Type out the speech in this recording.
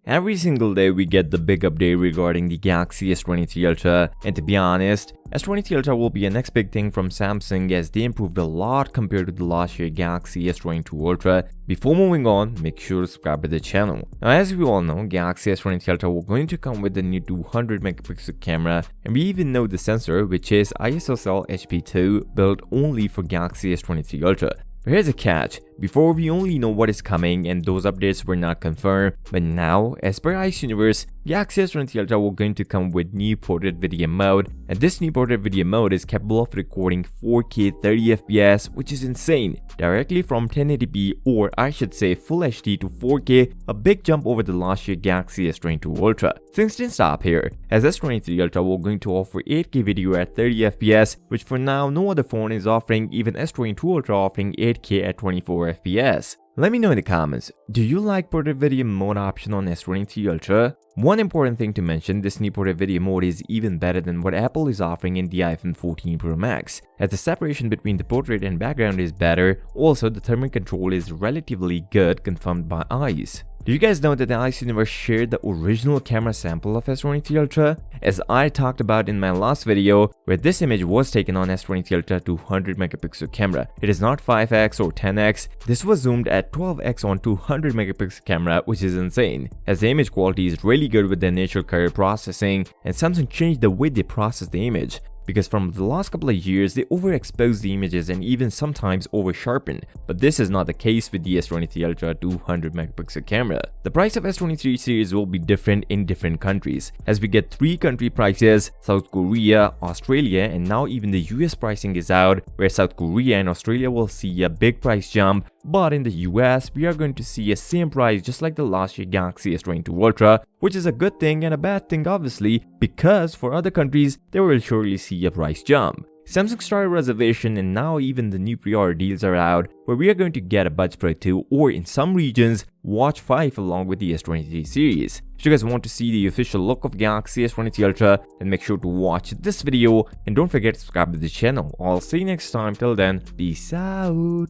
Every single day we get the big update regarding the Galaxy S23 Ultra, and to be honest, S23 Ultra will be a next big thing from Samsung as they improved a lot compared to the last year Galaxy S22 Ultra. Before moving on, make sure to subscribe to the channel. Now as we all know, Galaxy S23 Ultra will going to come with the new 200 megapixel camera, and we even know the sensor, which is ISOCELL HP2 built only for Galaxy S23 Ultra. But here's a catch. Before, we only know what is coming and those updates were not confirmed, but now, as per exynos, Galaxy S23 Ultra will going to come with new portrait video mode, and this new portrait video mode is capable of recording 4K 30fps, which is insane, directly from 1080p, or I should say Full HD to 4K, a big jump over the last year Galaxy S22 Ultra. Things didn't stop here, as S23 Ultra will going to offer 8K video at 30fps, which for now no other phone is offering, even S22 Ultra offering 8K at 24 FPS. Let me know in the comments, do you like portrait video mode option on S23 Ultra? One important thing to mention, this new portrait video mode is even better than what Apple is offering in the iPhone 14 Pro Max, as the separation between the portrait and background is better. Also, the thermal control is relatively good, confirmed by eyes. Do you guys know that the exynos shared the original camera sample of S23 Ultra? As I talked about in my last video, where this image was taken on S23 Ultra 200 megapixel camera. It is not 5x or 10x, this was zoomed at 12x on 200 megapixel camera, which is insane, as the image quality is really good with the initial color processing, and Samsung changed the way they process the image. Because from the last couple of years, they overexpose the images and even sometimes over-sharpen, but this is not the case with the S23 Ultra 200 megapixel camera. The price of S23 series will be different in different countries, as we get 3 country prices: South Korea, Australia, and now even the US pricing is out, where South Korea and Australia will see a big price jump, but in the US, we are going to see a same price just like the last year Galaxy S22 Ultra, which is a good thing and a bad thing obviously, because for other countries, they will surely see a price jump. Samsung started reservation, and now even the new pre-order deals are out, where we are going to get a Buds Pro 2 or in some regions, Watch 5 along with the S23 series. If you guys want to see the official look of Galaxy S23 Ultra, then make sure to watch this video and don't forget to subscribe to the channel. I'll see you next time. Till then, peace out.